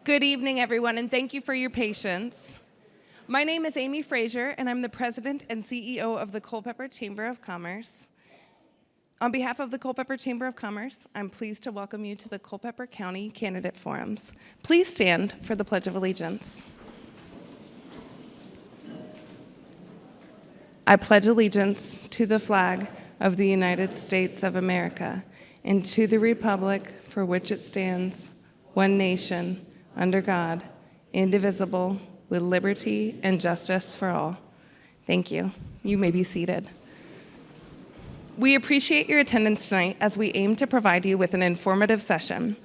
Good evening, everyone, and thank you for your patience. My name is Amy Frazier, and I'm the President and CEO of the Culpeper Chamber of Commerce. On behalf of the Culpeper Chamber of Commerce, I'm pleased to welcome you to the Culpeper County Candidate Forums. Please stand for the Pledge of Allegiance. I pledge allegiance to the flag of the United States of America and to the republic for which it stands, one nation, under God, indivisible, with liberty and justice for all. Thank you. You may be seated. We appreciate your attendance tonight as we aim to provide you with an informative session.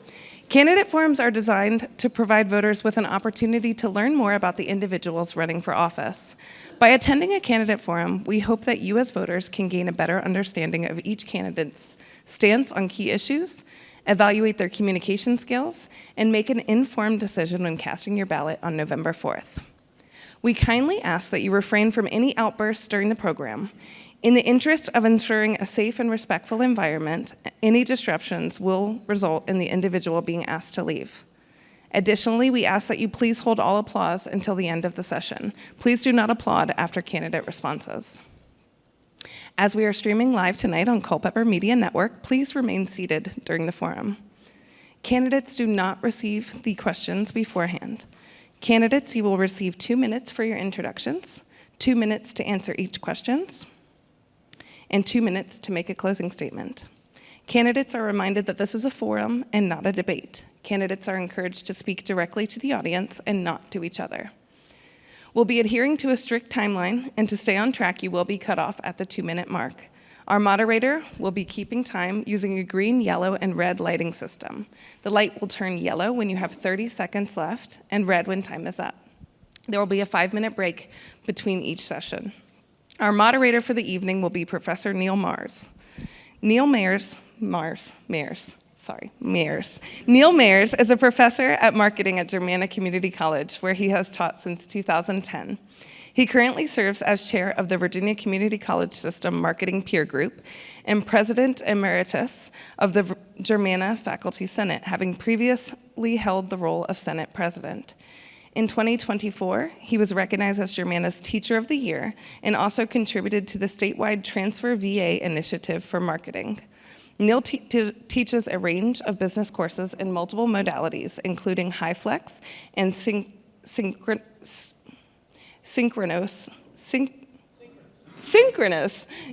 Candidate forums are designed to provide voters with an opportunity to learn more about the individuals running for office. By attending a candidate forum, we hope that you as voters can gain a better understanding of each candidate's stance on key issues, evaluate their communication skills, and make an informed decision when casting your ballot on November 4th. We kindly ask that you refrain from any outbursts during the program. In the interest of ensuring a safe and respectful environment, any disruptions will result in the individual being asked to leave. Additionally, we ask that you please hold all applause until the end of the session. Please do not applaud after candidate responses. As we are streaming live tonight on Culpeper Media Network, please remain seated during the forum. Candidates do not receive the questions beforehand. Candidates, you will receive 2 minutes for your introductions, 2 minutes to answer each question, and 2 minutes to make a closing statement. Candidates are reminded that this is a forum and not a debate. Candidates are encouraged to speak directly to the audience and not to each other. We'll be adhering to a strict timeline, and to stay on track, you will be cut off at the 2-minute mark. Our moderator will be keeping time using a green, yellow, and red lighting system. The light will turn yellow when you have 30 seconds left and red when time is up. There will be a 5-minute break between each session. Our moderator for the evening will be Professor Neil Mayers. Neil Mayers is a professor at marketing at Germanna Community College, where he has taught since 2010. He currently serves as chair of the Virginia Community College System Marketing Peer Group and president emeritus of the Germanna Faculty Senate, having previously held the role of Senate president. In 2024, he was recognized as Germanna's Teacher of the Year and also contributed to the statewide Transfer VA initiative for marketing. Neil teaches a range of business courses in multiple modalities, including high flex and synchronous,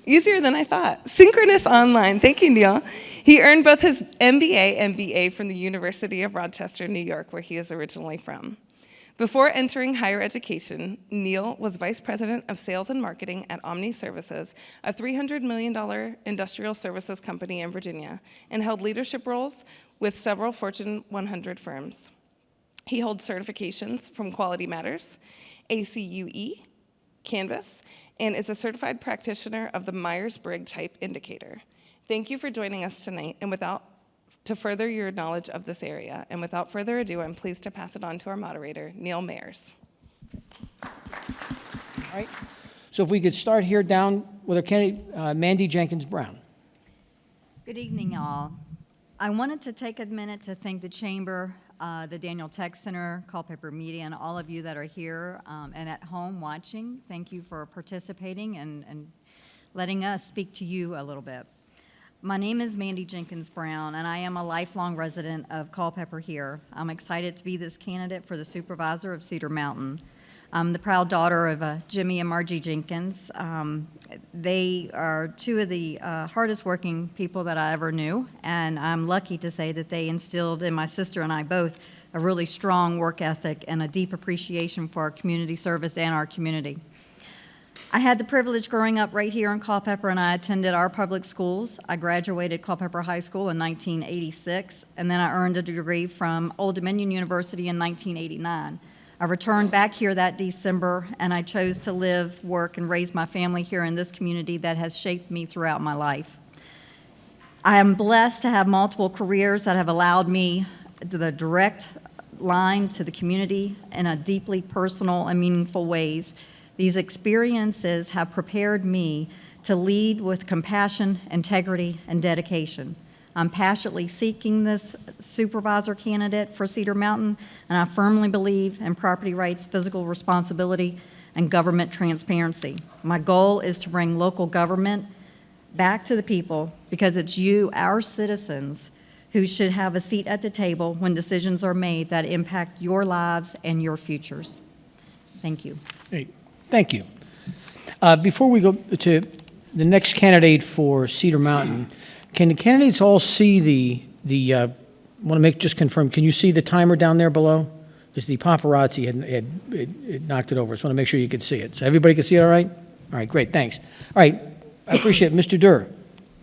easier than I thought. Synchronous online, thank you, Neil. He earned both his MBA and BA from the University of Rochester, New York, where he is originally from. Before entering higher education, Neil was Vice President of Sales and Marketing at Omni Services, a $300 million industrial services company in Virginia, and held leadership roles with several Fortune 100 firms. He holds certifications from Quality Matters, ACUE, Canvas, and is a certified practitioner of the Myers-Briggs Type Indicator. Thank you for joining us tonight, and to further your knowledge of this area. And without further ado, I'm pleased to pass it on to our moderator, Neil Mayers. All right. So if we could start here down with our candidate, Mandy Jenkins Brown. Good evening, all. I wanted to take a minute to thank the Chamber, the Daniel Tech Center, Culpeper Media, and all of you that are here and at home watching. Thank you for participating and letting us speak to you a little bit. My name is Mandy Jenkins Brown, and I am a lifelong resident of Culpeper here. I'm excited to be this candidate for the supervisor of Cedar Mountain. I'm the proud daughter of Jimmy and Margie Jenkins. They are two of the hardest working people that I ever knew, and I'm lucky to say that they instilled in my sister and I both a really strong work ethic and a deep appreciation for our community service and our community. I had the privilege growing up right here in Culpeper, and I attended our public schools. I graduated Culpeper High School in 1986, and then I earned a degree from Old Dominion University in 1989. I returned back here that December, and I chose to live, work, and raise my family here in this community that has shaped me throughout my life. I am blessed to have multiple careers that have allowed me the direct line to the community in a deeply personal and meaningful ways. These experiences have prepared me to lead with compassion, integrity, and dedication. I'm passionately seeking this supervisor candidate for Cedar Mountain, and I firmly believe in property rights, physical responsibility, and government transparency. My goal is to bring local government back to the people, because it's you, our citizens, who should have a seat at the table when decisions are made that impact your lives and your futures. Thank you. Great. Thank you. Before we go to the next candidate for Cedar Mountain, can the candidates all see want to just confirm, can you see the timer down there below? Because the paparazzi had knocked it over. So I want to make sure you could see it. So everybody can see it all right? All right, great, thanks. All right, I appreciate it. Mr. Durr.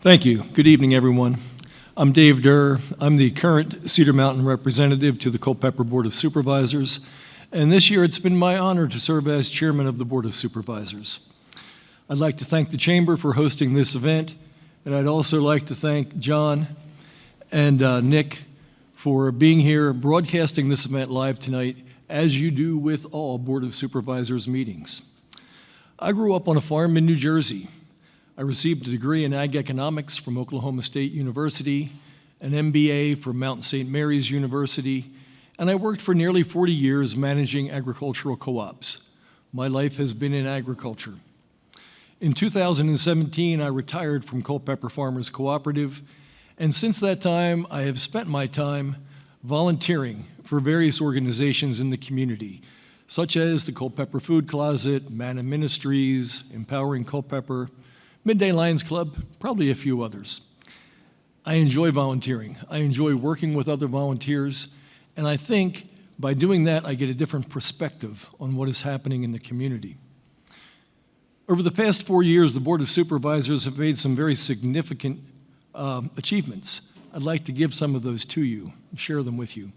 Thank you. Good evening, everyone. I'm Dave Durr. I'm the current Cedar Mountain representative to the Culpeper Board of Supervisors, and this year it's been my honor to serve as chairman of the Board of Supervisors. I'd like to thank the Chamber for hosting this event, and I'd also like to thank John and Nick for being here broadcasting this event live tonight, as you do with all Board of Supervisors meetings. I grew up on a farm in New Jersey. I received a degree in ag economics from Oklahoma State University, an MBA from Mount St. Mary's University, and I worked for nearly 40 years managing agricultural co-ops. My life has been in agriculture. In 2017, I retired from Culpeper Farmers Cooperative, and since that time, I have spent my time volunteering for various organizations in the community, such as the Culpeper Food Closet, Manna Ministries, Empowering Culpeper, Midday Lions Club, probably a few others. I enjoy volunteering. I enjoy working with other volunteers, and I think by doing that, I get a different perspective on what is happening in the community. Over the past 4 years, the Board of Supervisors have made some very significant achievements. I'd like to give some of those to you and share them with you.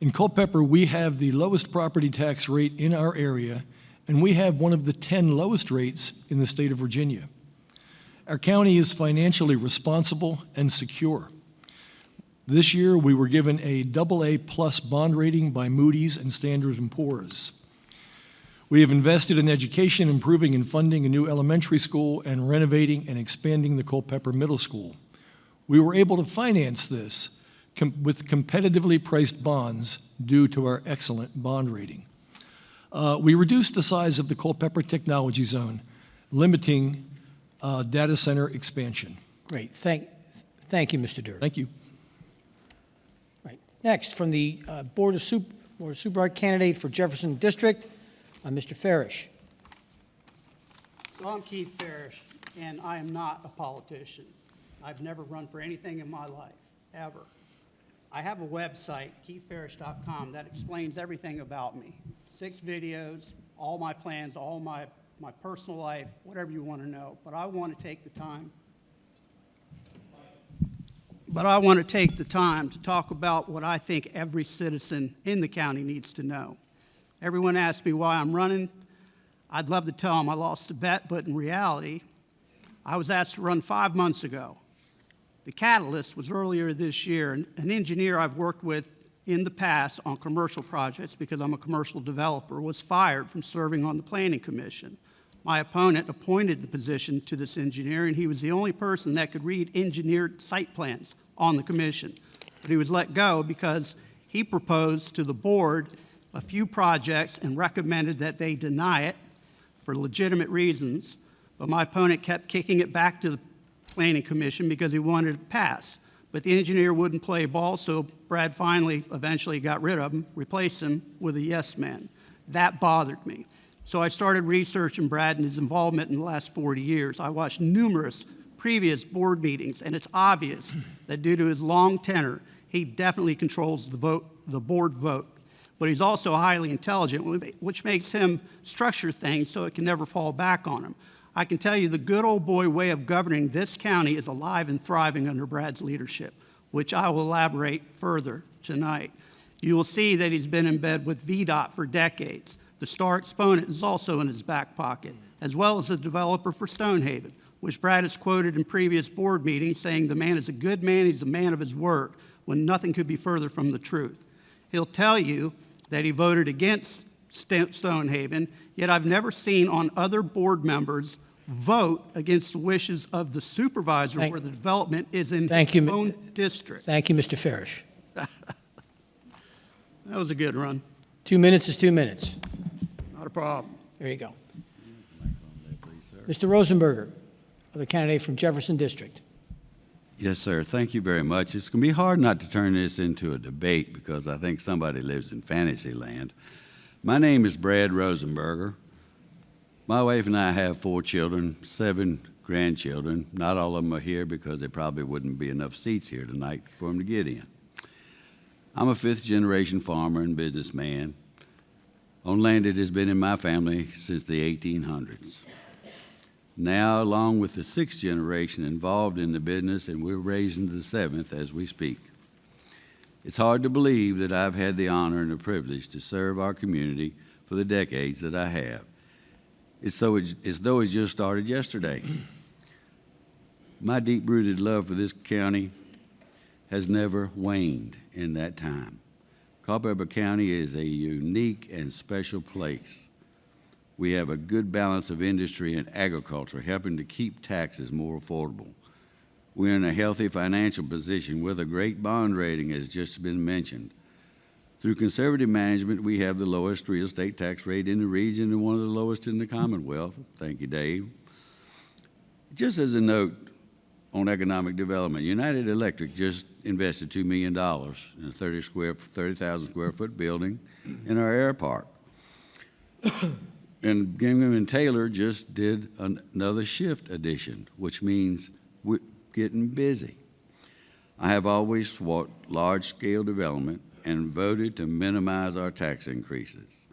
In Culpeper, we have the lowest property tax rate in our area, and we have one of the 10 lowest rates in the state of Virginia. Our county is financially responsible and secure. This year, we were given a AA+ bond rating by Moody's and Standard & Poor's. We have invested in education, improving and funding a new elementary school, and renovating and expanding the Culpeper Middle School. We were able to finance this with competitively priced bonds due to our excellent bond rating. We reduced the size of the Culpeper Technology Zone, limiting data center expansion. Great. Thank you, Mr. Durr. Thank you. Right. Next, from the Board of Supervisors candidate for Jefferson District, Mr. Farish. So I'm Keith Farish, and I am not a politician. I've never run for anything in my life, ever. I have a website, keithfarish.com, that explains everything about me. 6 videos, all my plans, all my personal life, whatever you want to know. But I want to take the time. To talk about what I think every citizen in the county needs to know. Everyone asks me why I'm running. I'd love to tell them I lost a bet, but in reality, I was asked to run 5 months ago. The catalyst was earlier this year. An engineer I've worked with in the past on commercial projects, because I'm a commercial developer, was fired from serving on the Planning Commission. My opponent appointed the position to this engineer, and he was the only person that could read engineered site plans on the commission. But he was let go because he proposed to the board a few projects and recommended that they deny it for legitimate reasons, but my opponent kept kicking it back to the Planning Commission because he wanted it to pass. But the engineer wouldn't play ball, so Brad eventually got rid of him, replaced him with a yes man. That bothered me. So I started researching Brad and his involvement in the last 40 years. I watched numerous previous board meetings, and it's obvious that due to his long tenure, he definitely controls the board vote. But he's also highly intelligent, which makes him structure things so it can never fall back on him. I can tell you the good old boy way of governing this county is alive and thriving under Brad's leadership, which I will elaborate further tonight. You will see that he's been in bed with VDOT for decades. The star exponent is also in his back pocket, as well as a developer for Stonehaven, which Brad has quoted in previous board meetings saying the man is a good man, he's a man of his word, when nothing could be further from the truth. He'll tell you that he voted against Stonehaven, yet I've never seen on other board members vote against the wishes of the supervisor Thank- where the development is in Thank you, his own district. Thank you, Mr. Farish. That was a good run. 2 minutes is 2 minutes. Not a problem. There you go. Mr. Rosenberger, other candidate from Jefferson District. Yes, sir. Thank you very much. It's going to be hard not to turn this into a debate because I think somebody lives in fantasy land. My name is Brad Rosenberger. My wife and I have 4 children, 7 grandchildren. Not all of them are here because there probably wouldn't be enough seats here tonight for them to get in. I'm a 5th-generation farmer and businessman on land that has been in my family since the 1800s. Now, along with the 6th generation involved in the business, and we're raising the 7th as we speak. It's hard to believe that I've had the honor and the privilege to serve our community for the decades that I have. It's as though it just started yesterday. My deep-rooted love for this county has never waned in that time. Culpeper County is a unique and special place. We have a good balance of industry and agriculture, helping to keep taxes more affordable. We're in a healthy financial position with a great bond rating, as just been mentioned. Through conservative management, we have the lowest real estate tax rate in the region and one of the lowest in the Commonwealth. Thank you, Dave. Just as a note on economic development, United Electric just invested $2 million in a 30,000 square foot building in our air park. And Gingham and Taylor just did another shift addition, which means we're getting busy. I have always fought large-scale development and voted to minimize our tax increases.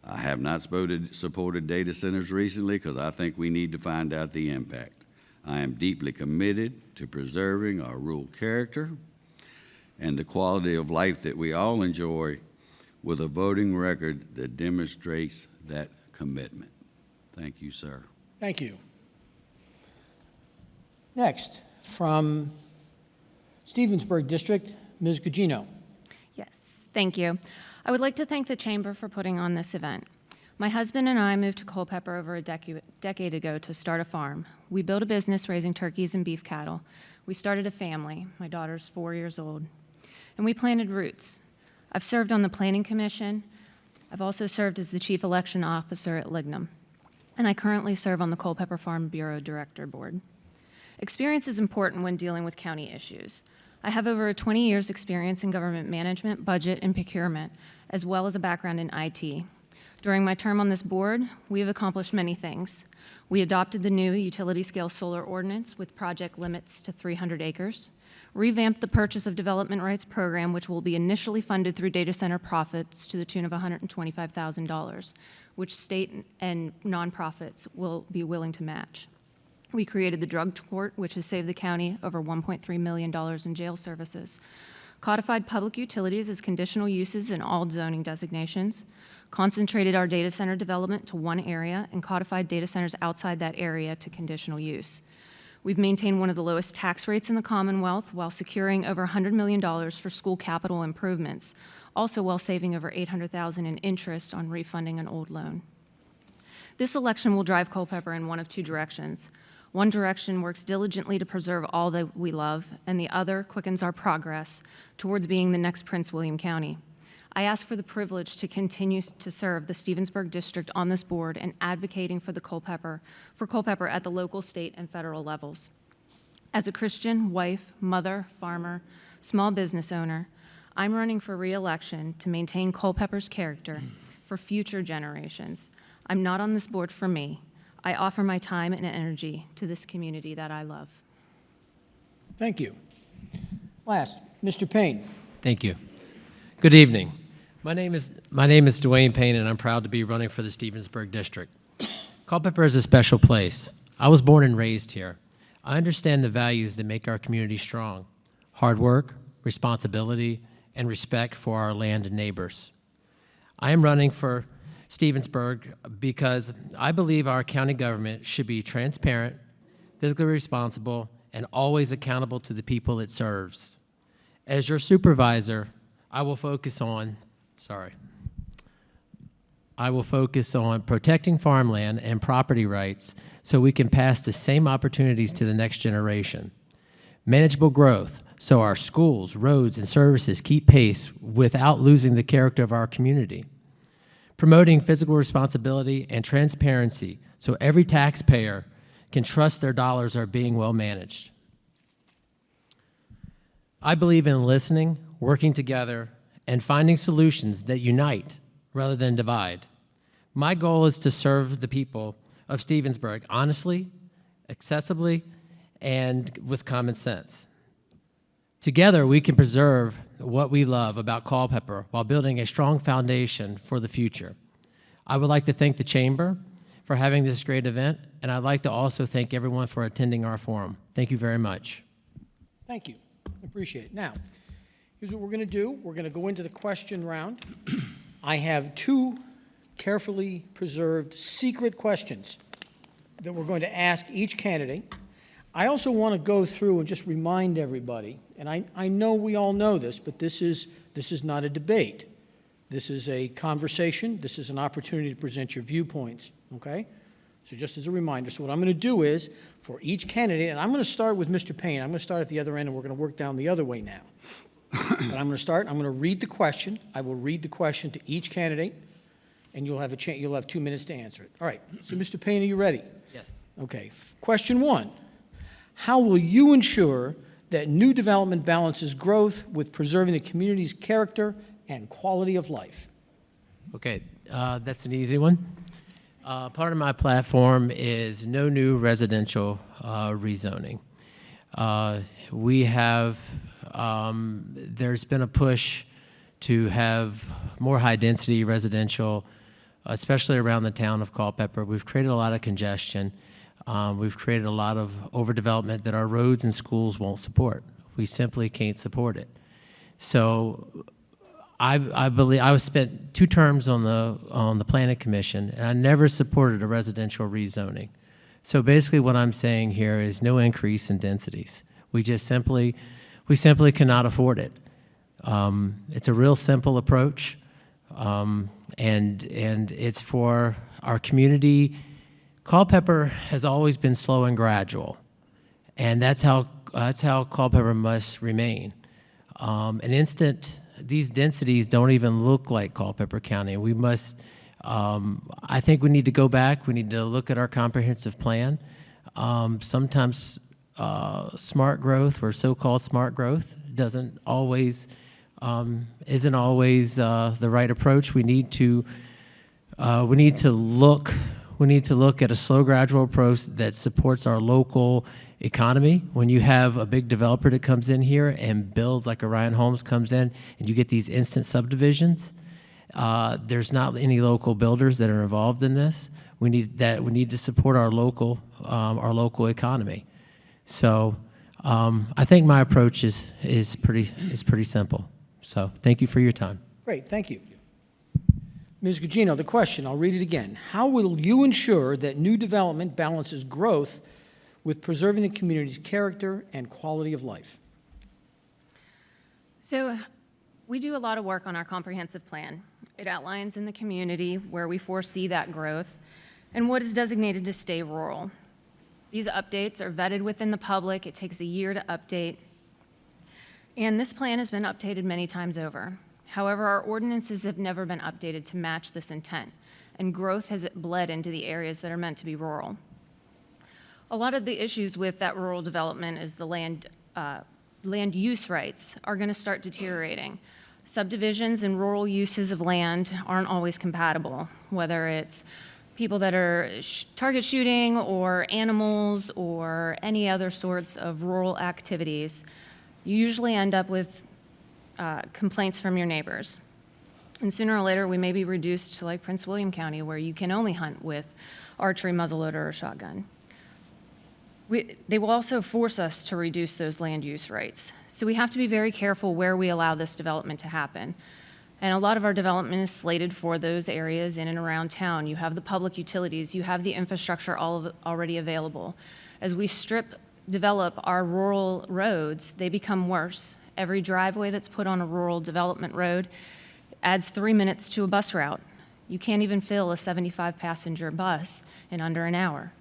I have not supported data centers recently because I think we need to find out the impact. I am deeply committed to preserving our rural character and the quality of life that we all enjoy with a voting record that demonstrates that commitment. Thank you, sir. Thank you. Next, from Stevensburg District, Ms. Gugino. Yes, thank you. I would like to thank the Chamber for putting on this event. My husband and I moved to Culpeper over a decade ago to start a farm. We built a business raising turkeys and beef cattle. We started a family. My daughter's 4 years old. And we planted roots. I've served on the Planning Commission. I've also served as the Chief Election Officer at Lignum. And I currently serve on the Culpeper Farm Bureau Director Board. Experience is important when dealing with county issues. I have over 20 years' experience in government management, budget, and procurement, as well as a background in IT. During my term on this board, we have accomplished many things. We adopted the new utility-scale solar ordinance with project limits to 300 acres, revamped the purchase of development rights program, which will be initially funded through data center profits to the tune of $125,000, which state and nonprofits will be willing to match. We created the drug court, which has saved the county over $1.3 million in jail services, codified public utilities as conditional uses in all zoning designations, concentrated our data center development to one area, and codified data centers outside that area to conditional use. We've maintained one of the lowest tax rates in the Commonwealth while securing over $100 million for school capital improvements, also while saving over $800,000 in interest on refunding an old loan. This election will drive Culpeper in one of 2 directions. One direction works diligently to preserve all that we love, and the other quickens our progress towards being the next Prince William County. I ask for the privilege to continue to serve the Stevensburg District on this board and advocating for Culpeper at the local, state, and federal levels. As a Christian, wife, mother, farmer, small business owner, I'm running for re-election to maintain Culpeper's character for future generations. I'm not on this board for me. I offer my time and energy to this community that I love. Thank you. Last, Mr. Payne. Thank you. Good evening. My name is Dwayne Payne, and I'm proud to be running for the Stevensburg District. Culpeper is a special place. I was born and raised here. I understand the values that make our community strong: hard work, responsibility, and respect for our land and neighbors. I am running for Stevensburg because I believe our county government should be transparent, fiscally responsible, and always accountable to the people it serves. As your supervisor, I will focus on, I will focus on protecting farmland and property rights so we can pass the same opportunities to the next generation. Manageable growth so our schools, roads, and services keep pace without losing the character of our community. Promoting fiscal responsibility and transparency so every taxpayer can trust their dollars are being well managed. I believe in listening, working together, and finding solutions that unite rather than divide. My goal is to serve the people of Stevensburg honestly, accessibly, and with common sense. Together, we can preserve what we love about Culpeper while building a strong foundation for the future. I would like to thank the Chamber for having this great event, and I'd like to also thank everyone for attending our forum. Thank you very much. Thank you. Appreciate it. Now, here's what we're going to do. We're going to go into the question round. I have 2 carefully preserved secret questions that we're going to ask each candidate. I also want to go through and just remind everybody, and I know we all know this, but this is not a debate. This is a conversation. This is an opportunity to present your viewpoints, okay? So just as a reminder, so what I'm going to do is, for each candidate, and I'm going to start with Mr. Payne. I'm going to start at the other end, and we're going to work down the other way now. But I'm going to read the question. I will read the question to each candidate, and you'll have 2 minutes to answer it. All right, so Mr. Payne, are you ready? Yes. Okay, question 1. How will you ensure that new development balances growth with preserving the community's character and quality of life? Okay, that's an easy one. Part of my platform is no new residential rezoning. We have, there's been a push to have more high-density residential, especially around the town of Culpeper. We've created a lot of congestion. We've created a lot of overdevelopment that our roads and schools won't support. We simply can't support it. So I believe I spent 2 terms on the Planning Commission, and I never supported a residential rezoning. So basically, what I'm saying here is no increase in densities. We simply cannot afford it. It's a real simple approach, and it's for our community. Culpeper has always been slow and gradual, and that's how Culpeper must remain. These densities don't even look like Culpeper County. We must, I think we need to go back. We need to look at our comprehensive plan. Sometimes smart growth, or so-called smart growth, isn't always the right approach. We need to look at a slow, gradual approach that supports our local economy. When you have a big developer that comes in here and builds, like Orion Homes comes in, and you get these instant subdivisions, there's not any local builders that are involved in this. We need to support our local economy. So I think my approach is pretty simple. So thank you for your time. Great, thank you. Ms. Gugino, the question, I'll read it again. How will you ensure that new development balances growth with preserving the community's character and quality of life? So we do a lot of work on our comprehensive plan. It outlines in the community where we foresee that growth and what is designated to stay rural. These updates are vetted within the public. It takes a year to update. And this plan has been updated many times over. However, our ordinances have never been updated to match this intent, and growth has bled into the areas that are meant to be rural. A lot of the issues with that rural development is the land use rights are going to start deteriorating. Subdivisions and rural uses of land aren't always compatible, whether it's people that are target shooting or animals or any other sorts of rural activities. You usually end up with complaints from your neighbors. And sooner or later, we may be reduced to like Prince William County, where you can only hunt with archery, muzzleloader, or shotgun. They will also force us to reduce those land use rights. So we have to be very careful where we allow this development to happen. And a lot of our development is slated for those areas in and around town. You have the public utilities, you have the infrastructure already available. As we develop our rural roads, they become worse. Every driveway that's put on a rural development road adds 3 minutes to a bus route. You can't even fill a 75-passenger bus in under an hour.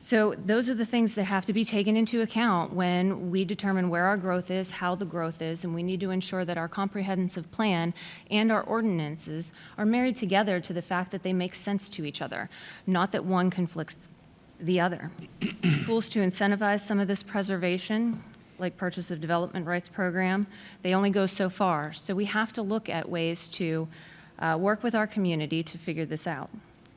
So those are the things that have to be taken into account when we determine where our growth is, how the growth is, and we need to ensure that our comprehensive plan and our ordinances are married together to the fact that they make sense to each other, not that one conflicts the other. Tools to incentivize some of this preservation, like purchase of development rights program, they only go so far. So we have to look at ways to work with our community to figure this out.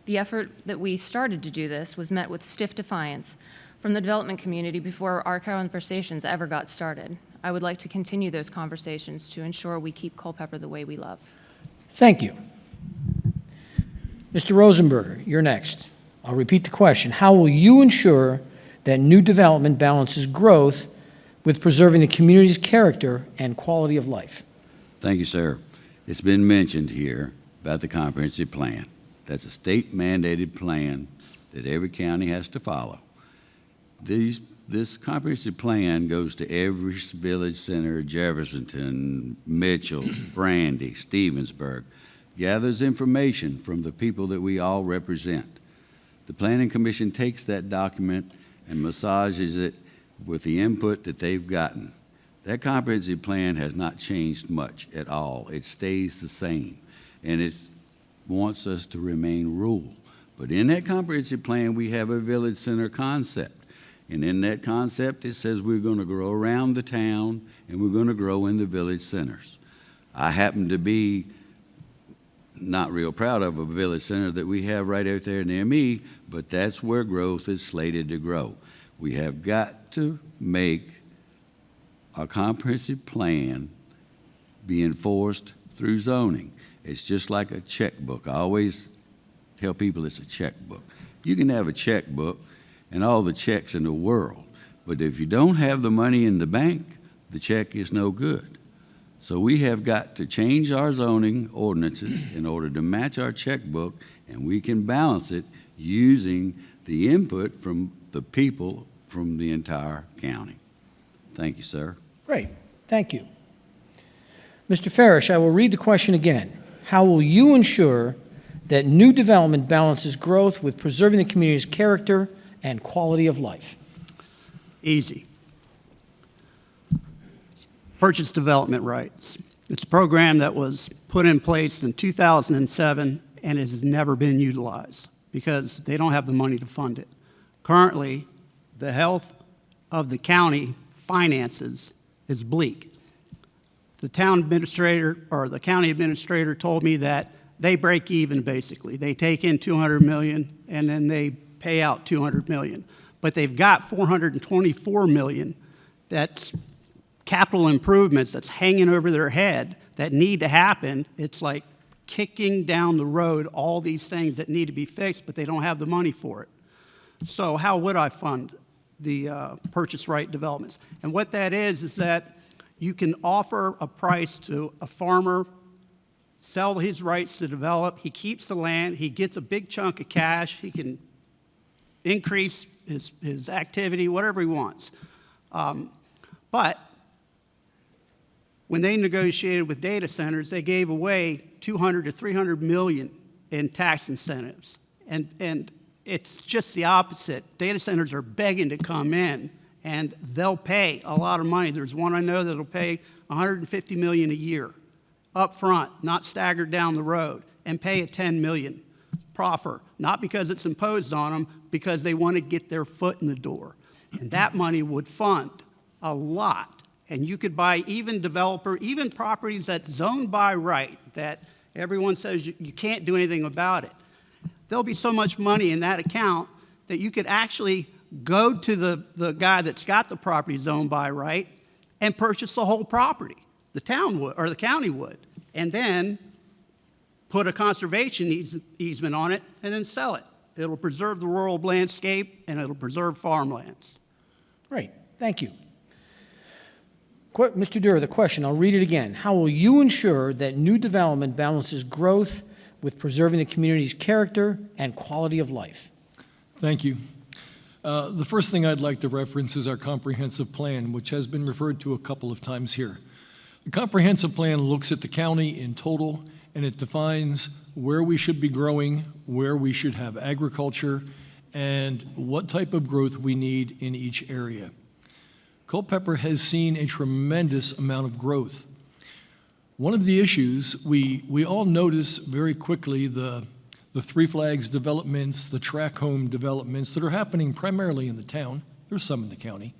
The effort that we started to do this was met with stiff defiance from the development community before our conversations ever got started. I would like to continue those conversations to ensure we keep Culpeper the way we love. Thank you. Mr. Rosenberger, you're next. I'll repeat the question. How will you ensure that new development balances growth with preserving the community's character and quality of life? Thank you, sir. It's been mentioned here about the comprehensive plan. That's a state-mandated plan that every county has to follow. This comprehensive plan goes to every village center, Jefferson, Mitchell's, Brandy, Stevensburg, gathers information from the people that we all represent. The Planning Commission takes that document and massages it with the input that they've gotten. That comprehensive plan has not changed much at all. It stays the same, and it wants us to remain rural. But in that comprehensive plan, we have a village center concept. And in that concept, it says we're going to grow around the town and we're going to grow in the village centers. I happen to be not real proud of a village center that we have right out there near me, but that's where growth is slated to grow. We have got to make a comprehensive plan be enforced through zoning. It's just like a checkbook. I always tell people it's a checkbook. You can have a checkbook and all the checks in the world, but if you don't have the money in the bank, the check is no good. So we have got to change our zoning ordinances in order to match our checkbook, and we can balance it using the input from the people from the entire county. Thank you, sir. Great. Thank you. Mr. Farish, I will read the question again. How will you ensure that new development balances growth with preserving the community's character and quality of life? Easy. Purchase development rights. It's a program that was put in place in 2007 and has never been utilized because they don't have the money to fund it. Currently, the health of the county finances is bleak. The town administrator or the county administrator told me that they break even basically. They take in $200 million and then they pay out $200 million. But they've got $424 million that's capital improvements that's hanging over their head that need to happen. It's like kicking down the road all these things that need to be fixed, but they don't have the money for it. So how would I fund the purchase right developments? And what that is that you can offer a price to a farmer, sell his rights to develop, he keeps the land, he gets a big chunk of cash, he can increase his activity, whatever he wants. But when they negotiated with data centers, they gave away $200 to $300 million in tax incentives. And it's just the opposite. Data centers are begging to come in, and they'll pay a lot of money. There's one I know that'll pay $150 million a year up front, not staggered down the road, and pay a $10 million proffer, not because it's imposed on them, because they want to get their foot in the door. And that money would fund a lot. And you could buy even properties that's zoned by right, that everyone says you can't do anything about it. There'll be so much money in that account that you could actually go to the guy that's got the property zoned by right and purchase the whole property. The town would, or the county would, and then put a conservation easement on it and then sell it. It'll preserve the rural landscape and it'll preserve farmlands. Great. Thank you. Mr. Durr, the question, I'll read it again. How will you ensure that new development balances growth with preserving the community's character and quality of life? Thank you. The first thing I'd like to reference is our comprehensive plan, which has been referred to a couple of times here. The comprehensive plan looks at the county in total, and it defines where we should be growing, where we should have agriculture, and what type of growth we need in each area. Culpeper has seen a tremendous amount of growth. One of the issues, we all notice very quickly the Three Flags developments, the track home developments that are happening primarily in the town. There's some in the county.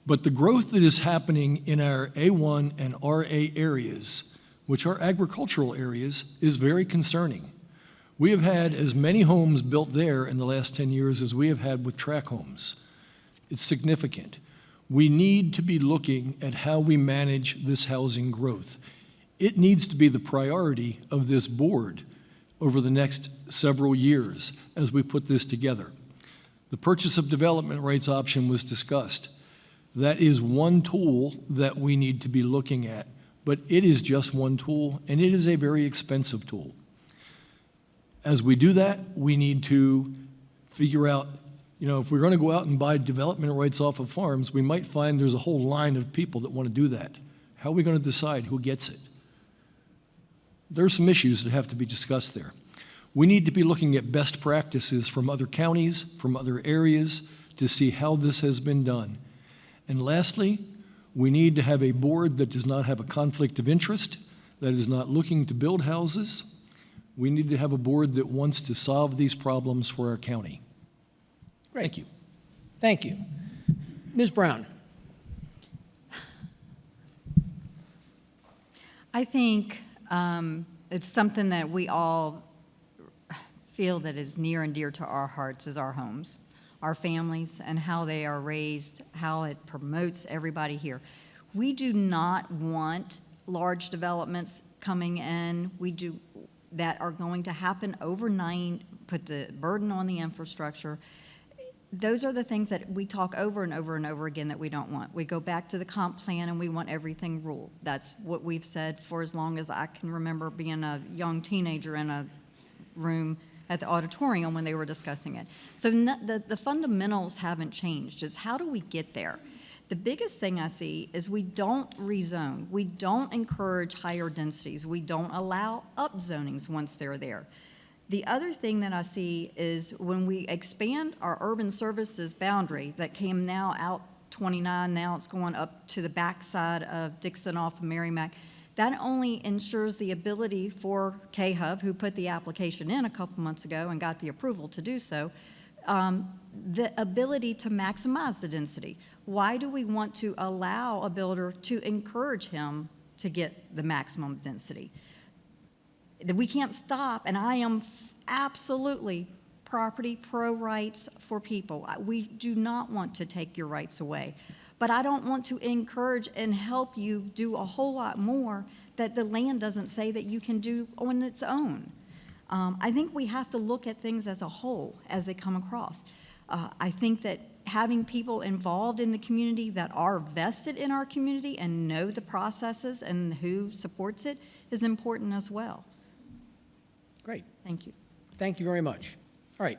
But the growth that is happening in our A1 and RA areas, which are agricultural areas, is very concerning. We have had as many homes built there in the last 10 years as we have had with track homes. It's significant. We need to be looking at how we manage this housing growth. It needs to be the priority of this board over the next several years as we put this together. The purchase of development rights option was discussed. That is one tool that we need to be looking at, but it is just one tool, and it is a very expensive tool. As we do that, we need to figure out, if we're going to go out and buy development rights off of farms, we might find there's a whole line of people that want to do that. How are we going to decide who gets it? There are some issues that have to be discussed there. We need to be looking at best practices from other counties, from other areas, to see how this has been done. And lastly, we need to have a board that does not have a conflict of interest, that is not looking to build houses. We need to have a board that wants to solve these problems for our county. Thank you. Thank you. Ms. Brown. I think it's something that we all feel that is near and dear to our hearts is our homes, our families, and how they are raised, how it promotes everybody here. We do not want large developments coming in. That are going to happen overnight, put the burden on the infrastructure. Those are the things that we talk over and over and over again that we don't want. We go back to the comp plan and we want everything ruled. That's what we've said for as long as I can remember being a young teenager in a room at the auditorium when they were discussing it. So the fundamentals haven't changed. It's how do we get there? The biggest thing I see is we don't rezone. We don't encourage higher densities. We don't allow upzonings once they're there. The other thing that I see is when we expand our urban services boundary that came now out 29, now it's going up to the backside of Dixon off of Merrimack, that only ensures the ability for KHUB, who put the application in a couple months ago and got the approval to do so, the ability to maximize the density. Why do we want to allow a builder to encourage him to get the maximum density? We can't stop, and I am absolutely property pro rights for people. We do not want to take your rights away, but I don't want to encourage and help you do a whole lot more that the land doesn't say that you can do on its own. I think we have to look at things as a whole as they come across. I think that having people involved in the community that are vested in our community and know the processes and who supports it is important as well. Great. Thank you. Thank you very much. All right.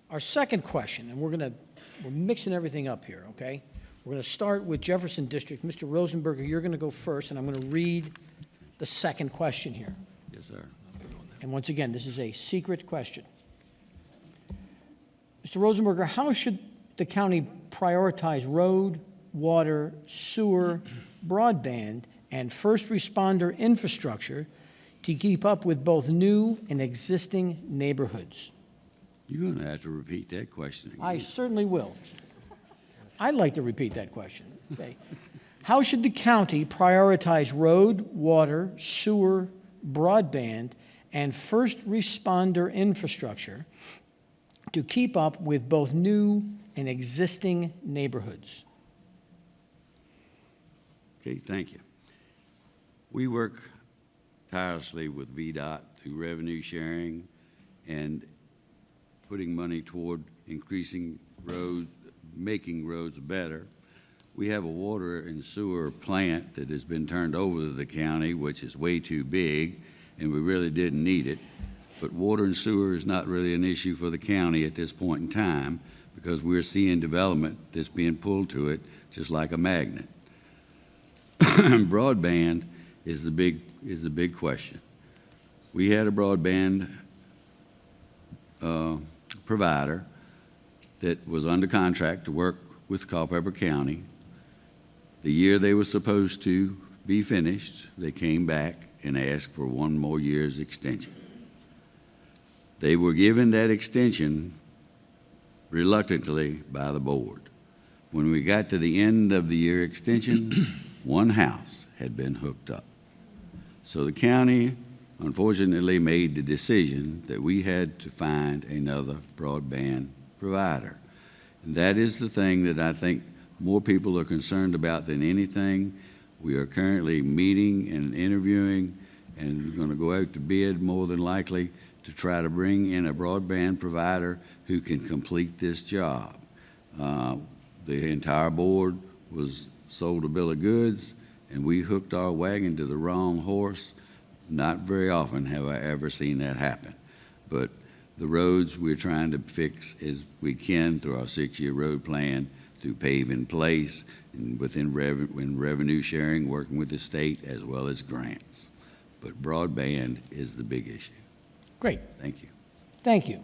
Our second question, and we're mixing everything up here, okay? We're going to start with Jefferson District. Mr. Rosenberger, you're going to go first, and I'm going to read the second question here. Yes, sir. And once again, this is a secret question. Mr. Rosenberger, how should the county prioritize road, water, sewer, broadband, and first responder infrastructure to keep up with both new and existing neighborhoods? You're going to have to repeat that question again. I certainly will. I'd like to repeat that question. Okay. How should the county prioritize road, water, sewer, broadband, and first responder infrastructure to keep up with both new and existing neighborhoods? Okay, thank you. We work tirelessly with VDOT through revenue sharing and putting money toward increasing roads, making roads better. We have a water and sewer plant that has been turned over to the county, which is way too big, and we really didn't need it. But water and sewer is not really an issue for the county at this point in time because we're seeing development that's being pulled to it just like a magnet. Broadband is the big question. we had a broadband provider that was under contract to work with Culpeper County. The year they were supposed to be finished, they came back and asked for 1 more year's extension. They were given that extension reluctantly by the board. When we got to the end of the year extension, 1 house had been hooked up. So the county unfortunately made the decision that we had to find another broadband provider. And that is the thing that I think more people are concerned about than anything. We are currently meeting and interviewing, and we're going to go out to bid more than likely to try to bring in a broadband provider who can complete this job. The entire board was sold a bill of goods, and we hooked our wagon to the wrong horse. Not very often have I ever seen that happen. But the roads we're trying to fix as we can through our 6-year road plan, through pave in place, and within revenue sharing, working with the state as well as grants. But broadband is the big issue. Great. Thank you. Thank you.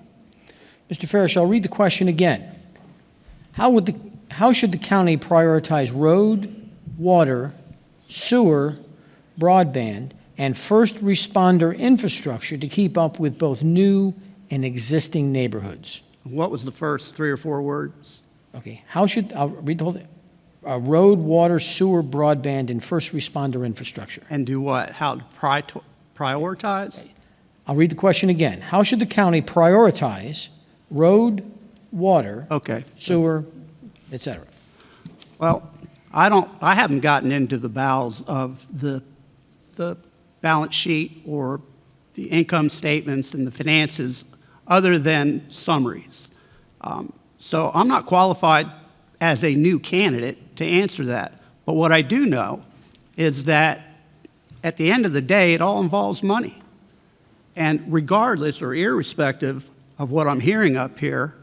Mr. Farish, I'll read the question again. How should the county prioritize road, water, sewer, broadband, and first responder infrastructure to keep up with both new and existing neighborhoods? What was the first 3 or 4 words? Okay, I'll read the whole thing. Road, water, sewer, broadband, and first responder infrastructure. And do what? How to prioritize? I'll read the question again. How should the county prioritize road, water, Okay. sewer, et cetera? Well, I haven't gotten into the bowels of the balance sheet or the income statements and the finances other than summaries. So I'm not qualified as a new candidate to answer that. But what I do know is that at the end of the day, it all involves money. And regardless or irrespective of what I'm hearing up here,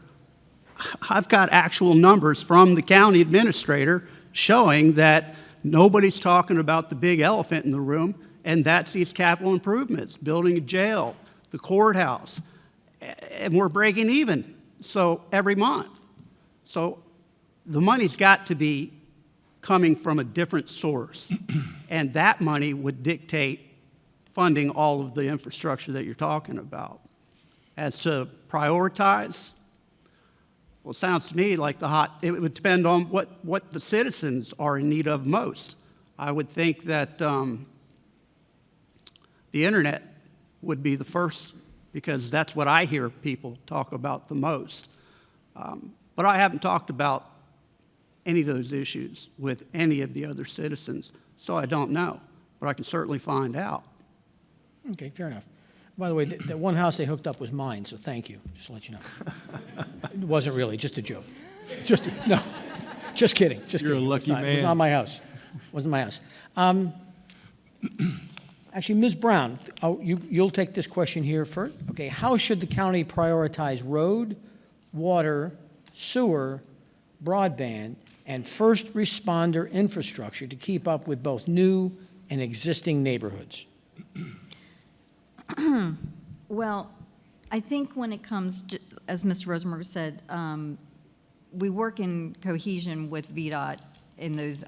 I've got actual numbers from the county administrator showing that nobody's talking about the big elephant in the room, and that's these capital improvements, building a jail, the courthouse, and we're breaking even every month. So the money's got to be coming from a different source, and that money would dictate funding all of the infrastructure that you're talking about. As to prioritize, well, it sounds to me like it would depend on what the citizens are in need of most. I would think that the internet would be the first, because that's what I hear people talk about the most. But I haven't talked about any of those issues with any of the other citizens, so I don't know, but I can certainly find out. Okay, fair enough. By the way, the 1 house they hooked up was mine, so thank you, just to let you know. It wasn't really, just a joke. No, just kidding, just You're kidding. a lucky It was man. not my house. It wasn't my house. Actually, Ms. Brown, you'll take this question here first. Okay, how should the county prioritize road, water, sewer, broadband, and first responder infrastructure to keep up with both new and existing neighborhoods? Well, I think when it comes to, as Mr. Rosenberg said, we work in cohesion with VDOT in those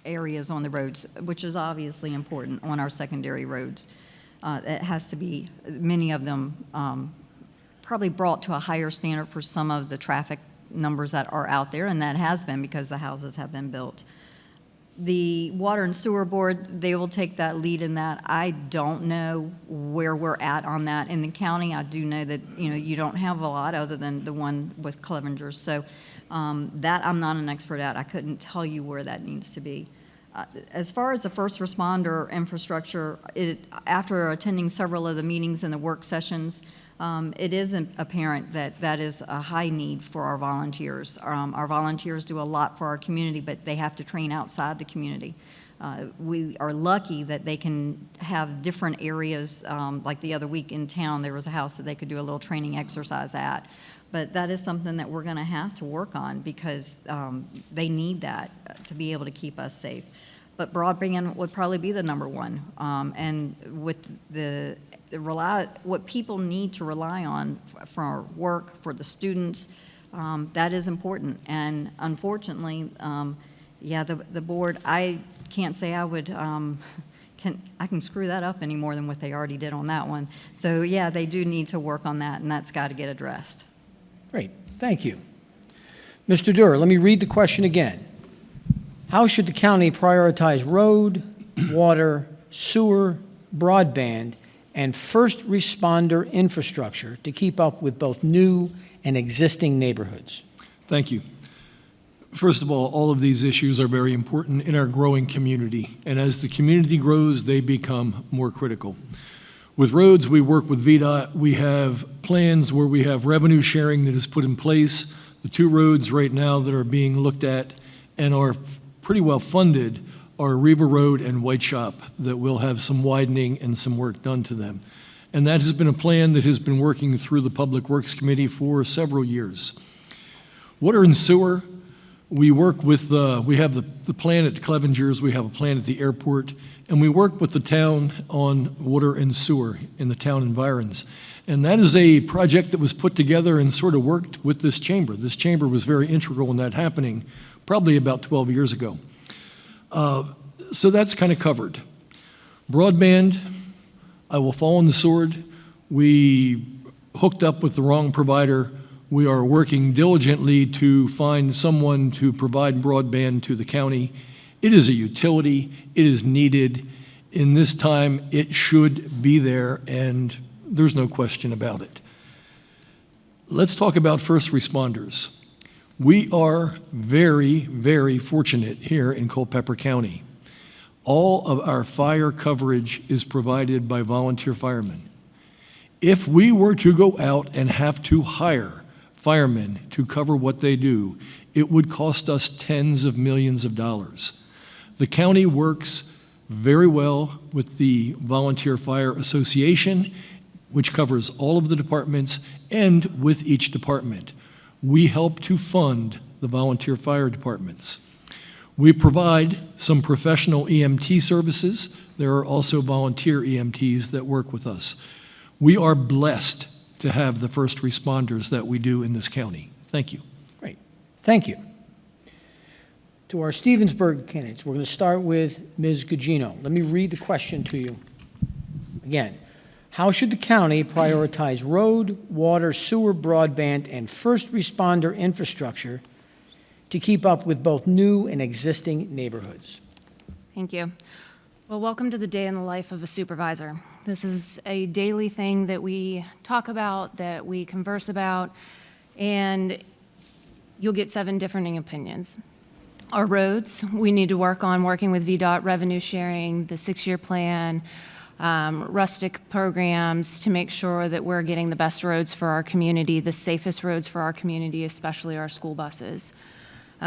areas on the roads, which is obviously important on our secondary roads. It has to be, many of them probably brought to a higher standard for some of the traffic numbers that are out there, and that has been because the houses have been built. The Water and Sewer Board, they will take that lead in that. I don't know where we're at on that in the county. I do know that, you don't have a lot other than the one with Clevenger. So that I'm not an expert at. I couldn't tell you where that needs to be. As far as the first responder infrastructure, after attending several of the meetings and the work sessions, it is apparent that that is a high need for our volunteers. Our volunteers do a lot for our community, but they have to train outside the community. We are lucky that they can have different areas, like the other week in town, there was a house that they could do a little training exercise at. But that is something that we're going to have to work on because they need that to be able to keep us safe. but broadband would probably be the number one. And with what people need to rely on for work, for the students, that is important. And unfortunately, yeah, the board, I can't say I would, I can screw that up any more than what they already did on that one. So yeah, they do need to work on that, and that's got to get addressed. Great, thank you. Mr. Durr, let me read the question again. How should the county prioritize road, water, sewer, broadband, and first responder infrastructure to keep up with both new and existing neighborhoods? Thank you. First of all of these issues are very important in our growing community, and as the community grows, they become more critical. With roads, we work with VDOT. We have plans where we have revenue sharing that is put in place. The two roads right now that are being looked at and are pretty well funded are Riva Road and White Shop, that will have some widening and some work done to them. And that has been a plan that has been working through the Public Works Committee for several years. Water and sewer, we work with, we have the plan at Clevenger's, we have a plan at the airport, and we work with the town on water and sewer in the town environs. And that is a project that was put together and sort of worked with this chamber. This chamber was very integral in that happening probably about 12 years ago. So that's kind of covered. Broadband, I will fall on the sword. We hooked up with the wrong provider. We are working diligently to find someone to provide broadband to the county. It is a utility. It is needed. In this time, it should be there, and there's no question about it. Let's talk about first responders. We are very, very fortunate here in Culpeper County. All of our fire coverage is provided by volunteer firemen. If we were to go out and have to hire firemen to cover what they do, it would cost us tens of millions of dollars. The county works very well with the Volunteer Fire Association, which covers all of the departments, and with each department. We help to fund the volunteer fire departments. We provide some professional EMT services. There are also volunteer EMTs that work with us. We are blessed to have the first responders that we do in this county. Thank you. Great, thank you. To our Stevensburg candidates, we're going to start with Ms. Gugino. Let me read the question to you again. How should the county prioritize road, water, sewer, broadband, and first responder infrastructure to keep up with both new and existing neighborhoods? Thank you. Well, welcome to the day in the life of a supervisor. This is a daily thing that we talk about, that we converse about, and you'll get 7 differing opinions. Our roads, we need to work on working with VDOT, revenue sharing, the 6-year plan, rustic programs to make sure that we're getting the best roads for our community, the safest roads for our community, especially our school buses.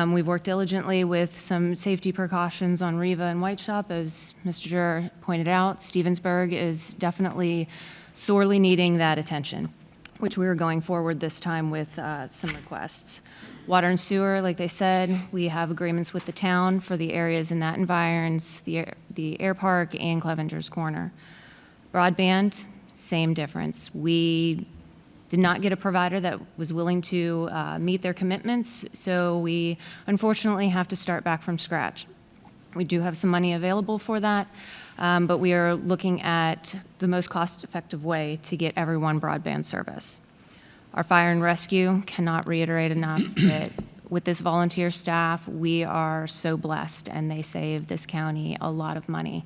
We've worked diligently with some safety precautions on Riva and White Shop, as Mr. Durr pointed out. Stevensburg is definitely sorely needing that attention, which we are going forward this time with some requests. Water and sewer, like they said, we have agreements with the town for the areas in that environs, the air park and Clevenger's Corner. Broadband, same difference. We did not get a provider that was willing to meet their commitments, so we unfortunately have to start back from scratch. We do have some money available for that, but we are looking at the most cost-effective way to get everyone broadband service. Our fire and rescue, cannot reiterate enough that with this volunteer staff, we are so blessed, and they save this county a lot of money.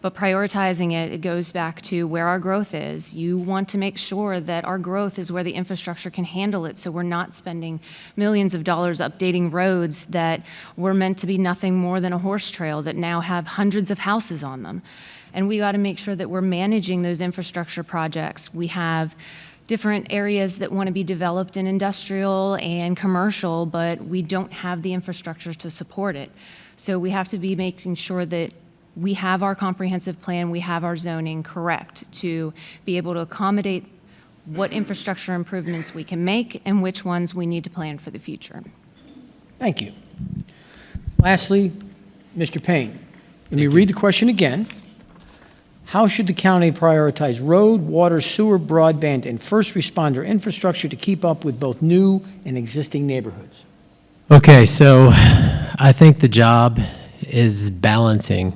But prioritizing it, it goes back to where our growth is. You want to make sure that our growth is where the infrastructure can handle it, so we're not spending millions of dollars updating roads that were meant to be nothing more than a horse trail that now have hundreds of houses on them. And we got to make sure that we're managing those infrastructure projects. We have different areas that want to be developed in industrial and commercial, but we don't have the infrastructure to support it. So we have to be making sure that we have our comprehensive plan, we have our zoning correct to be able to accommodate what infrastructure improvements we can make and which ones we need to plan for the future. Thank you. Lastly, Mr. Payne. Let me read the question again. How should the county prioritize road, water, sewer, broadband, and first responder infrastructure to keep up with both new and existing neighborhoods? Okay, so I think the job is balancing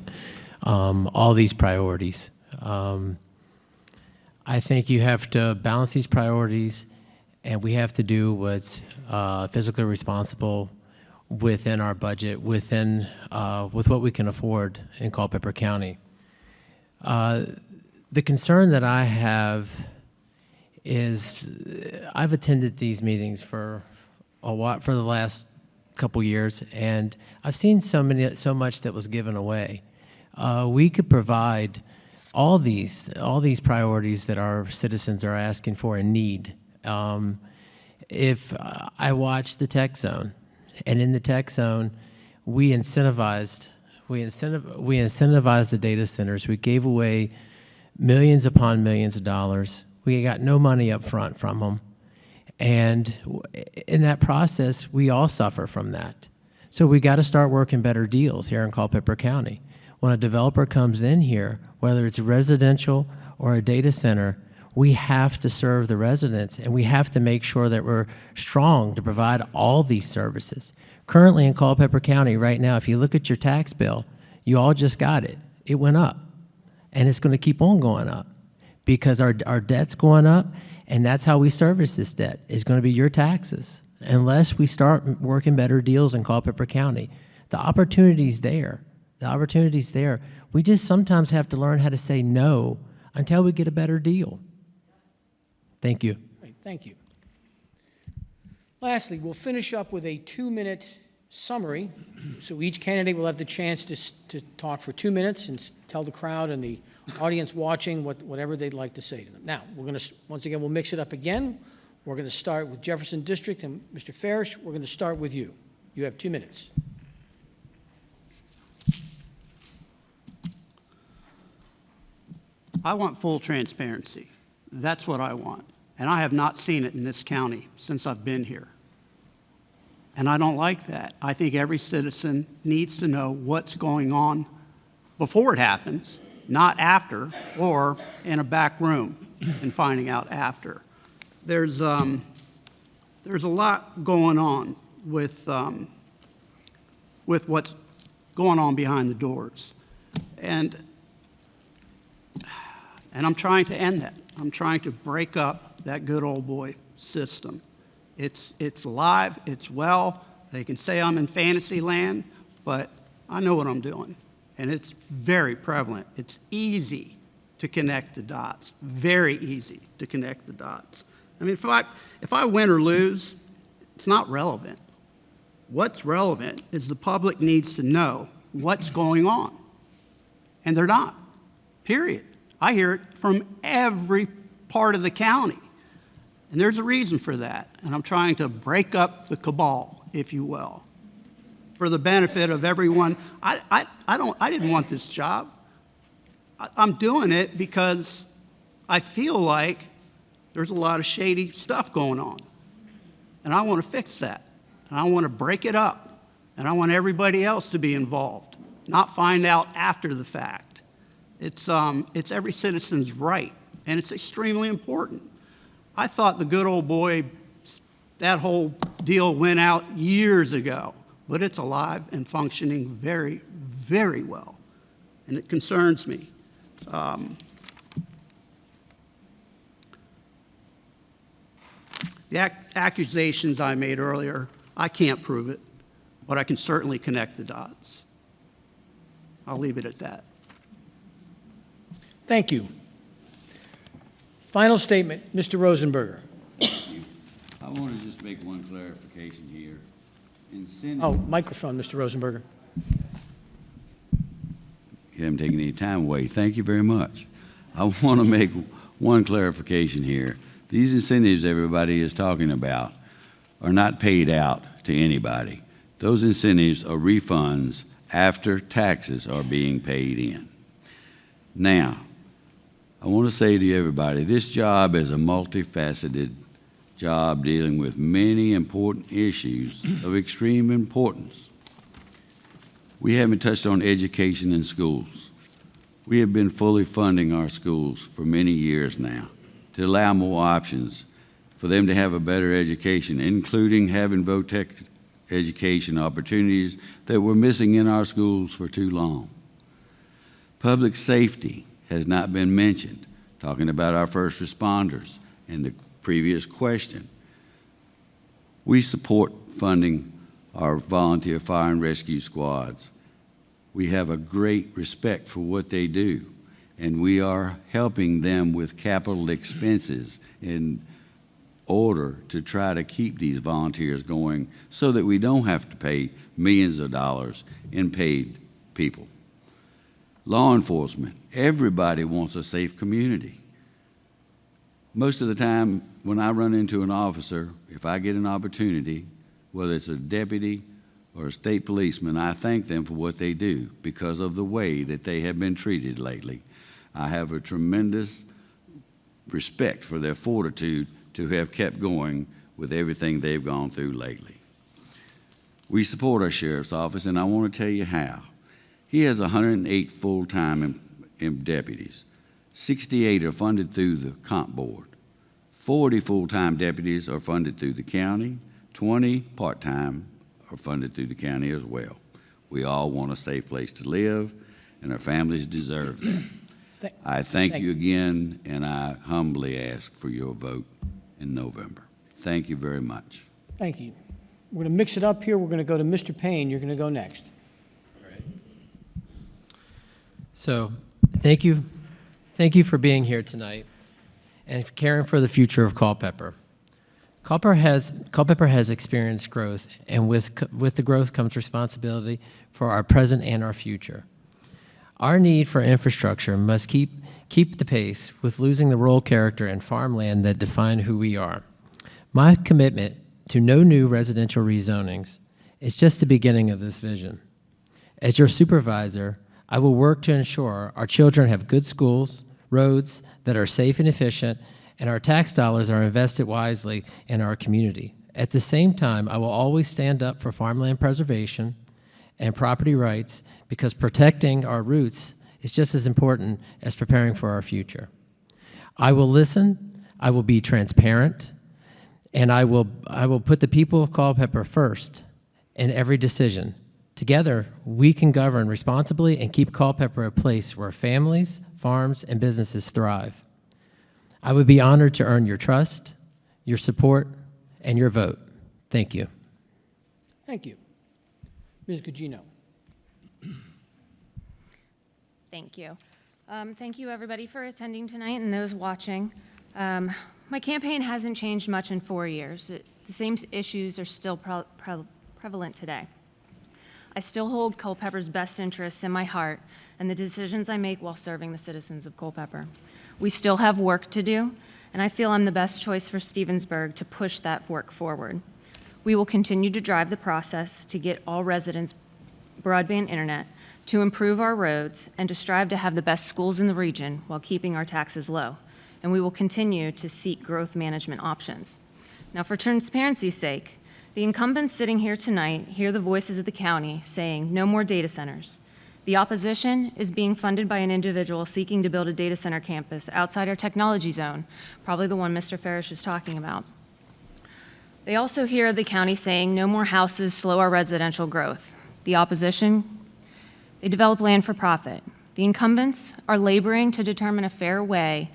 all these priorities. I think you have to balance these priorities, and we have to do what's physically responsible within our budget, with what we can afford in Culpeper County. The concern that I have is I've attended these meetings for a while, for the last couple years, and I've seen so much that was given away. We could provide all these priorities that our citizens are asking for and need. If I watched the tech zone, and in the tech zone, we incentivized the data centers. We gave away millions upon millions of dollars. We got no money up front from them. And in that process, we all suffer from that. So we got to start working better deals here in Culpeper County. When a developer comes in here, whether it's residential or a data center, we have to serve the residents, and we have to make sure that we're strong to provide all these services. Currently in Culpeper County right now, if you look at your tax bill, you all just got it. It went up, and it's going to keep on going up because our debt's going up, and that's how we service this debt, is going to be your taxes. Unless we start working better deals in Culpeper County, the opportunity's there. The opportunity's there. We just sometimes have to learn how to say no until we get a better deal. Thank you. Great, thank you. Lastly, we'll finish up with a 2-minute summary. So each candidate will have the chance to talk for 2 minutes and tell the crowd and the audience watching whatever they'd like to say to them. Now, we're going to, once again, we'll mix it up again. We're going to start with Jefferson District, and Mr. Farish, we're going to start with you. You have 2 minutes. I want full transparency. That's what I want. And I have not seen it in this county since I've been here. And I don't like that. I think every citizen needs to know what's going on before it happens, not after, or in a back room and finding out after. There's a lot going on with what's going on behind the doors. And I'm trying to end that. I'm trying to break up that good old boy system. It's alive, it's well. They can say I'm in fantasy land, but I know what I'm doing. And it's very prevalent. It's easy to connect the dots, very easy to connect the dots. I mean, if I win or lose, it's not relevant. What's relevant is the public needs to know what's going on. And they're not, period. I hear it from every part of the county. And there's a reason for that. And I'm trying to break up the cabal, if you will, for the benefit of everyone. I didn't want this job. I'm doing it because I feel like there's a lot of shady stuff going on. And I want to fix that. And I want to break it up. And I want everybody else to be involved, not find out after the fact. It's every citizen's right, and it's extremely important. I thought the good old boy, that whole deal went out years ago, but it's alive and functioning very, very well, and it concerns me. The accusations I made earlier, I can't prove it, but I can certainly connect the dots. I'll leave it at that. Thank you. Final statement, Mr. Rosenberger. I want to just make one clarification here. Oh, microphone, Mr. Rosenberger. You haven't taken any time away. Thank you very much. I want to make one clarification here. These incentives everybody is talking about are not paid out to anybody. Those incentives are refunds after taxes are being paid in. Now, I want to say to everybody, this job is a multifaceted job dealing with many important issues of extreme importance. We haven't touched on education in schools. We have been fully funding our schools for many years now to allow more options for them to have a better education, including having VOTEC education opportunities that were missing in our schools for too long. Public safety has not been mentioned, talking about our first responders in the previous question. We support funding our volunteer fire and rescue squads. We have a great respect for what they do, and we are helping them with capital expenses in order to try to keep these volunteers going so that we don't have to pay millions of dollars in paid people. Law enforcement, everybody wants a safe community. Most of the time when I run into an officer, if I get an opportunity, whether it's a deputy or a state policeman, I thank them for what they do because of the way that they have been treated lately. I have a tremendous respect for their fortitude to have kept going with everything they've gone through lately. We support our sheriff's office, and I want to tell you how. He has 108 full-time deputies. 68 are funded through the comp board. 40 full-time deputies are funded through the county. 20 part-time are funded through the county as well. We all want a safe place to live, and our families deserve that. I thank you again, and I humbly ask for your vote in November. Thank you very much. Thank you. We're going to mix it up here. We're going to go to Mr. Payne. You're going to go next. So, thank you for being here tonight and caring for the future of Culpeper. Culpeper has experienced growth, and with the growth comes responsibility for our present and our future. Our need for infrastructure must keep the pace with losing the rural character and farmland that define who we are. My commitment to no new residential rezonings is just the beginning of this vision. As your supervisor, I will work to ensure our children have good schools, roads that are safe and efficient, and our tax dollars are invested wisely in our community. At the same time, I will always stand up for farmland preservation and property rights because protecting our roots is just as important as preparing for our future. I will listen, I will be transparent, and I will put the people of Culpeper first in every decision. Together, we can govern responsibly and keep Culpeper a place where families, farms, and businesses thrive. I would be honored to earn your trust, your support, and your vote. Thank you. Thank you. Ms. Gugino. Thank you. Thank you, everybody, for attending tonight and those watching. My campaign hasn't changed much in 4 years. The same issues are still prevalent today. I still hold Culpeper's best interests in my heart and the decisions I make while serving the citizens of Culpeper. We still have work to do, and I feel I'm the best choice for Stevensburg to push that work forward. We will continue to drive the process to get all residents broadband internet, to improve our roads, and to strive to have the best schools in the region while keeping our taxes low. And we will continue to seek growth management options. Now, for transparency's sake, the incumbents sitting here tonight hear the voices of the county saying no more data centers. The opposition is being funded by an individual seeking to build a data center campus outside our technology zone, probably the one Mr. Farish is talking about. They also hear the county saying no more houses slow our residential growth. The opposition, they develop land for profit. The incumbents are laboring to determine a fair way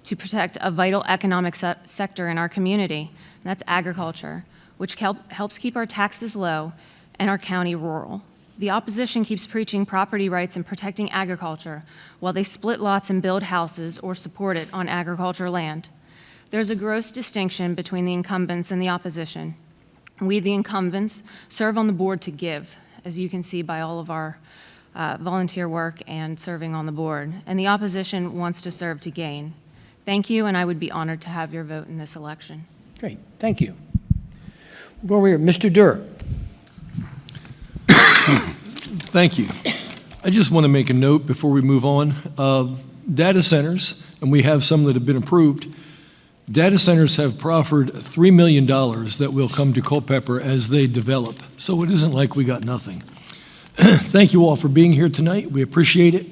to protect a vital economic sector in our community, and that's agriculture, which helps keep our taxes low and our county rural. The opposition keeps preaching property rights and protecting agriculture while they split lots and build houses or support it on agriculture land. There's a gross distinction between the incumbents and the opposition. We, the incumbents, serve on the board to give, as you can see by all of our volunteer work and serving on the board, and the opposition wants to serve to gain. Thank you, and I would be honored to have your vote in this election. Great, thank you. We'll go over here, Mr. Durr. Thank you. I just want to make a note before we move on. Data centers, and we have some that have been approved. Data centers have proffered $3 million that will come to Culpeper as they develop, so it isn't like we got nothing. Thank you all for being here tonight. We appreciate it.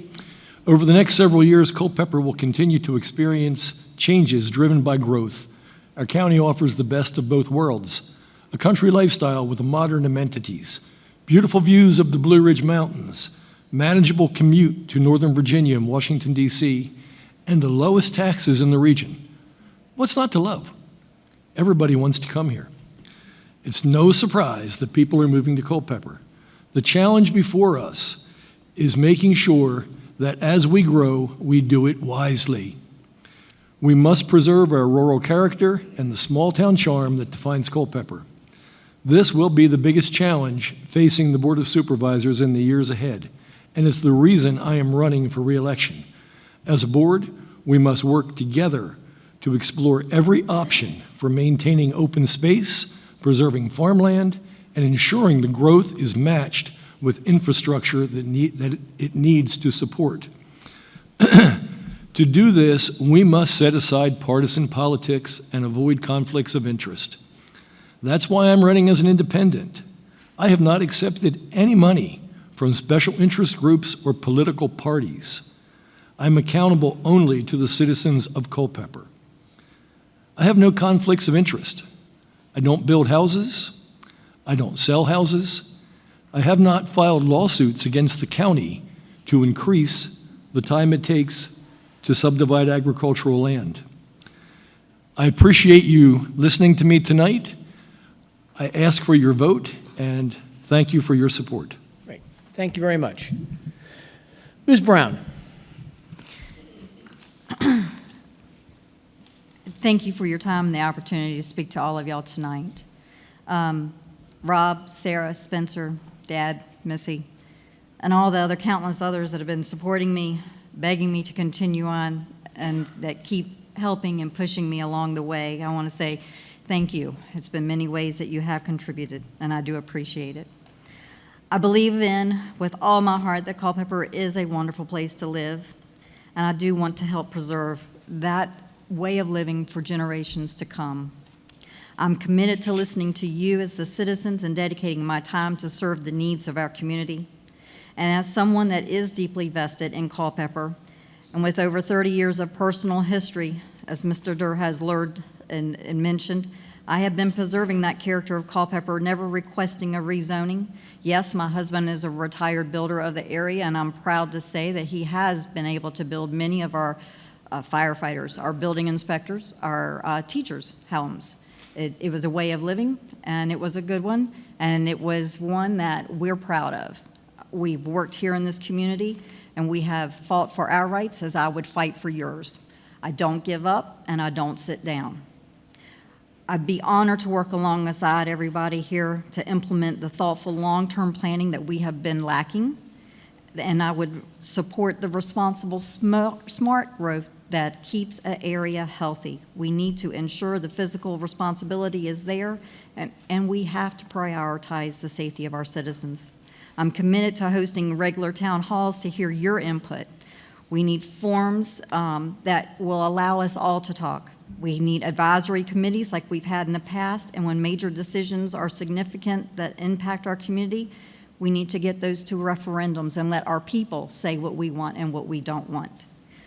Over the next several years, Culpeper will continue to experience changes driven by growth. Our county offers the best of both worlds, a country lifestyle with modern amenities, beautiful views of the Blue Ridge Mountains, manageable commute to Northern Virginia and Washington, D.C., and the lowest taxes in the region. What's not to love? Everybody wants to come here. It's no surprise that people are moving to Culpeper. The challenge before us is making sure that as we grow, we do it wisely. We must preserve our rural character and the small-town charm that defines Culpeper. This will be the biggest challenge facing the Board of Supervisors in the years ahead, and it's the reason I am running for re-election. As a board, we must work together to explore every option for maintaining open space, preserving farmland, and ensuring the growth is matched with infrastructure that it needs to support. To do this, we must set aside partisan politics and avoid conflicts of interest. That's why I'm running as an independent. I have not accepted any money from special interest groups or political parties. I'm accountable only to the citizens of Culpeper. I have no conflicts of interest. I don't build houses. I don't sell houses. I have not filed lawsuits against the county to increase the time it takes to subdivide agricultural land. I appreciate you listening to me tonight. I ask for your vote, and thank you for your support. Great. Thank you very much. Ms. Brown. Thank you for your time and the opportunity to speak to all of y'all tonight. Rob, Sarah, Spencer, Dad, Missy, and all the other countless others that have been supporting me, begging me to continue on, and that keep helping and pushing me along the way. I want to say thank you. It's been many ways that you have contributed, and I do appreciate it. I believe with all my heart, that Culpeper is a wonderful place to live, and I do want to help preserve that way of living for generations to come. I'm committed to listening to you as the citizens and dedicating my time to serve the needs of our community. And as someone that is deeply vested in Culpeper, and with over 30 years of personal history, as Mr. Durr has learned and mentioned, I have been preserving that character of Culpeper, never requesting a rezoning. Yes, my husband is a retired builder of the area, and I'm proud to say that he has been able to build many of our firefighters, our building inspectors, our teachers' homes. It was a way of living, and it was a good one, and it was one that we're proud of. We've worked here in this community, and we have fought for our rights as I would fight for yours. I don't give up, and I don't sit down. I'd be honored to work alongside everybody here to implement the thoughtful long-term planning that we have been lacking, and I would support the responsible, smart growth that keeps an area healthy. We need to ensure the physical responsibility is there, and we have to prioritize the safety of our citizens. I'm committed to hosting regular town halls to hear your input. We need forums that will allow us all to talk. We need advisory committees like we've had in the past, and when major decisions are significant that impact our community, we need to get those to referendums and let our people say what we want and what we don't want.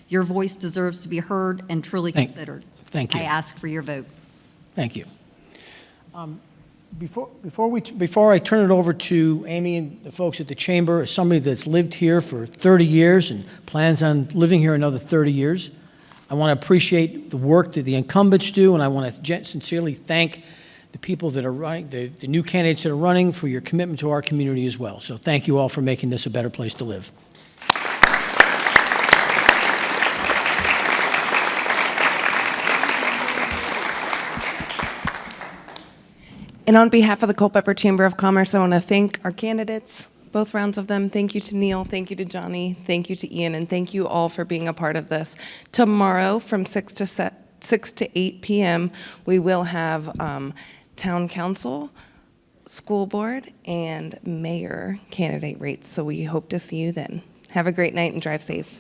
Your voice deserves to be heard and truly considered. Thank you. I ask for your vote. Thank you. Before I turn it over to Amy and the folks at the Chamber, as somebody that's lived here for 30 years and plans on living here another 30 years, I want to appreciate the work that the incumbents do, and I want to sincerely thank the people that are running, the new candidates that are running, for your commitment to our community as well. So thank you all for making this a better place to live. And on behalf of the Culpeper Chamber of Commerce, I want to thank our candidates, both rounds of them. Thank you to Neil, thank you to Johnny, thank you to Ian, and thank you all for being a part of this. Tomorrow from 6 to 8 p.m., we will have town council, school board, and mayor candidate rates. So we hope to see you then. Have a great night and drive safe.